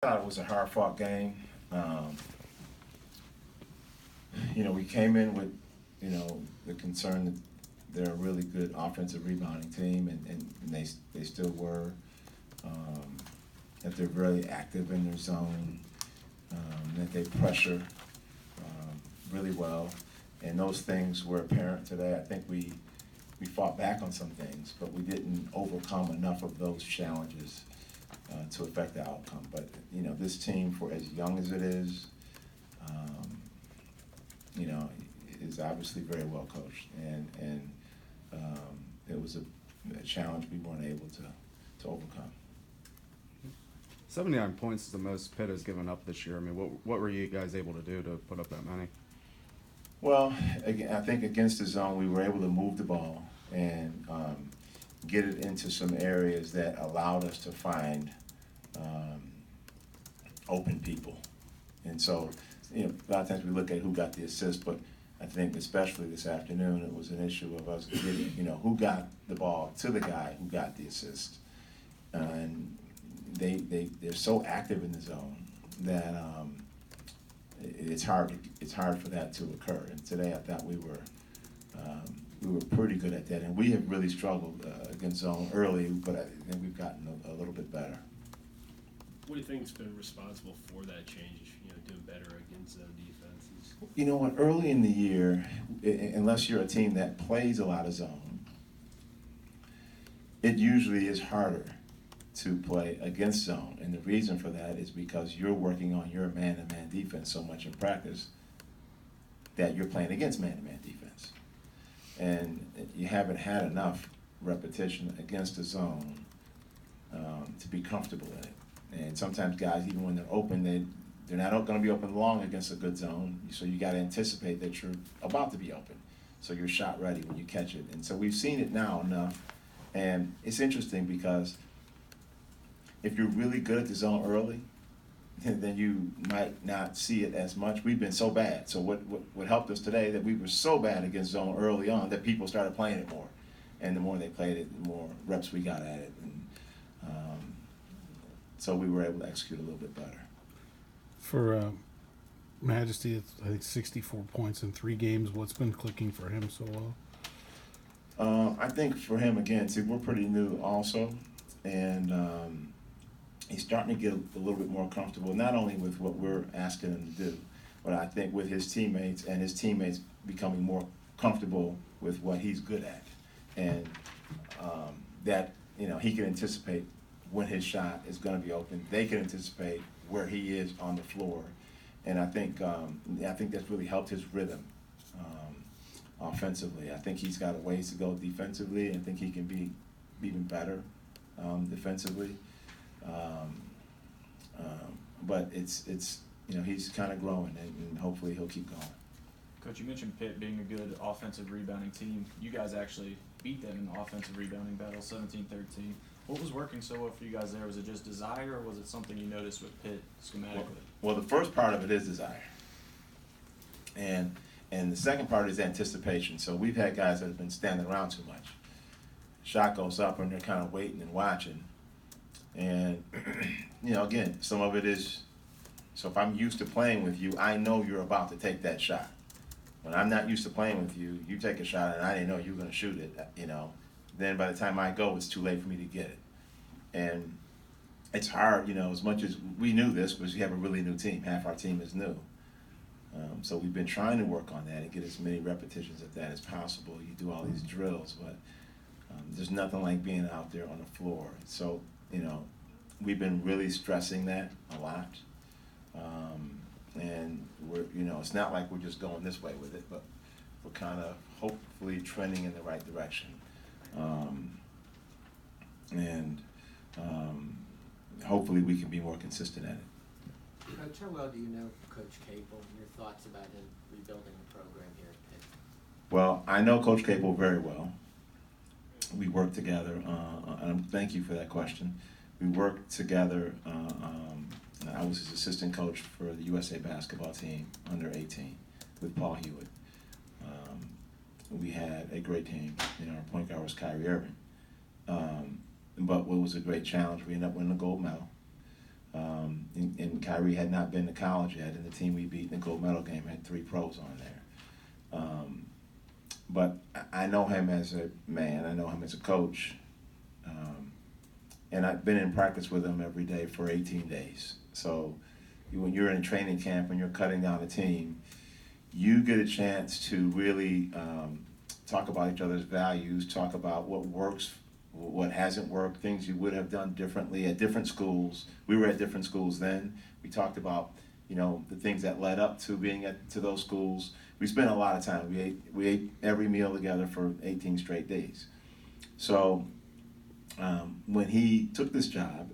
thought it was a hard-fought game. We came in with, the concern that they're a really good offensive rebounding team, and they still were. That they're very active in their zone, that they pressure really well, and those things were apparent today. I think we fought back on some things, but we didn't overcome enough of those challenges to affect the outcome. But this team, for as young as it is, is obviously very well coached, and it was a challenge we weren't able to overcome. 79 points is the most Pitt has given up this year. I mean, what were you guys able to do to put up that many? Well, again, I think against the zone, we were able to move the ball and get it into some areas that allowed us to find open people. And so, a lot of times we look at who got the assist, but I think especially this afternoon, it was an issue of us getting, who got the ball to the guy who got the assist. And they're so active in the zone that it's hard for that to occur. And today I thought we were pretty good at that, and we have really struggled against zone early, but I think we've gotten a little bit better. What do you think has been responsible for that change? Doing better against zone defenses. You know what? Early in the year, unless you're a team that plays a lot of zone, it usually is harder to play against zone, and the reason for that is because you're working on your man-to-man defense so much in practice that you're playing against man-to-man defense, and you haven't had enough repetition against the zone to be comfortable in it. And sometimes guys, even when they're open, they're not going to be open long against a good zone, so you got to anticipate that you're about to be open, so you're shot ready when you catch it. And so we've seen it now enough, and it's interesting because if you're really good at the zone early, then you might not see it as much. We've been so bad. So what helped us today, that we were so bad against zone early on that people started playing it more. And the more they played it, the more reps we got at it. And so we were able to execute a little bit better. For Majesty, it's, I think, 64 points in 3 games. What's been clicking for him so well? I think for him, again, see, we're pretty new also. And he's starting to get a little bit more comfortable, not only with what we're asking him to do, but I think with his teammates and his teammates becoming more comfortable with what he's good at. And that, he can anticipate when his shot is going to be open. They can anticipate where he is on the floor. And I think that's really helped his rhythm offensively. I think he's got a ways to go defensively, and I think he can be even better defensively. But it's he's kind of growing, and hopefully he'll keep going. Coach, you mentioned Pitt being a good offensive rebounding team. You guys actually beat them in the offensive rebounding battle, 17-13. What was working so well for you guys there? Was it just desire, or was it something you noticed with Pitt schematically? Well, the first part of it is desire. And the second part is anticipation. So we've had guys that have been standing around too much. Shot goes up, and they're kind of waiting and watching. And, again, some of it is, so if I'm used to playing with you, I know you're about to take that shot. When I'm not used to playing with you, you take a shot and I didn't know you were going to shoot it, Then by the time I go, it's too late for me to get it. And it's hard, as much as we knew this, because we have a really new team. Half our team is new. So we've been trying to work on that and get as many repetitions of that as possible. You do all these drills, but there's nothing like being out there on the floor. So, we've been really stressing that a lot. And we're, it's not like we're just going this way with it, but we're kind of hopefully trending in the right direction. Hopefully we can be more consistent at it. Coach, how well do you know Coach Capel and your thoughts about him rebuilding the program here at Pitt? Well, I know Coach Capel very well. We work together, and thank you for that question. We worked together. I was his assistant coach for the USA basketball team under 18 with Paul Hewitt. We had a great team. Our point guard was Kyrie Irving. But what was a great challenge, we ended up winning the gold medal. And Kyrie had not been to college yet, and the team we beat in the gold medal game had 3 pros on there. But I know him as a man, I know him as a coach, and I've been in practice with him every day for 18 days. So when you're in a training camp and you're cutting down a team, you get a chance to really talk about each other's values, talk about what works, what hasn't worked, things you would have done differently at different schools. We were at different schools then. We talked about, the things that led up to being to those schools. We spent a lot of time. We ate every meal together for 18 straight days. So when he took this job,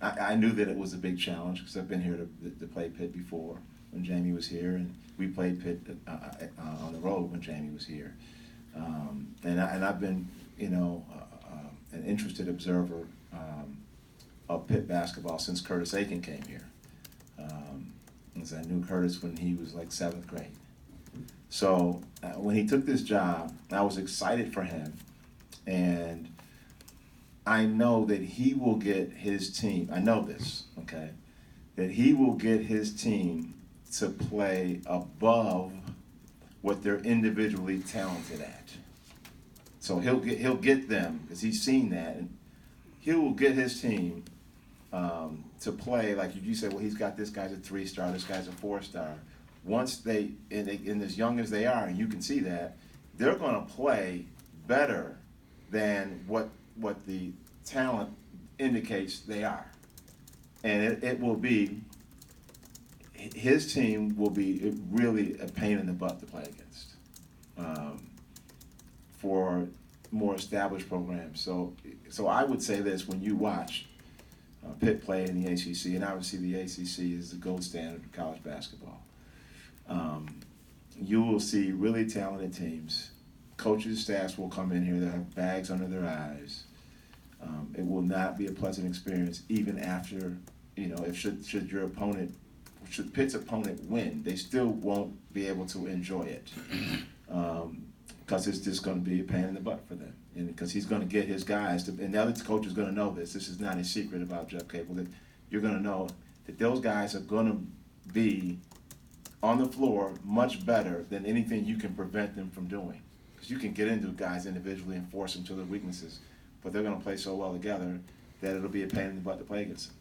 I knew that it was a big challenge because I've been here to play Pitt before when Jamie was here, and we played Pitt on the road when Jamie was here. And I've been, an interested observer of Pitt basketball since Curtis Aiken came here. As I knew Curtis when he was like 7th grade. So when he took this job, I was excited for him, and I know that he will get his team, I know this, okay, that he will get his team to play above what they're individually talented at. So he'll get them, because he's seen that, and he will get his team to play, like you said, well, he's got this guy's a 3-star, this guy's a 4-star. Once they, and as young as they are, and you can see that, they're going to play better than what the talent indicates they are. And it will be, his team will be really a pain in the butt to play against for more established programs. So I would say this, when you watch Pitt play in the ACC, and obviously the ACC is the gold standard of college basketball, you will see really talented teams. Coaches, staffs will come in here, they'll have bags under their eyes. It will not be a pleasant experience, even after, if should your opponent, should Pitt's opponent win, they still won't be able to enjoy it. Because it's just going to be a pain in the butt for them. And because he's going to get his guys, and the other coach is going to know this. This is not a secret about Jeff Capel, that you're going to know that those guys are going to be on the floor much better than anything you can prevent them from doing. Because you can get into guys individually and force them to their weaknesses, but they're going to play so well together that it'll be a pain in the butt to play against them.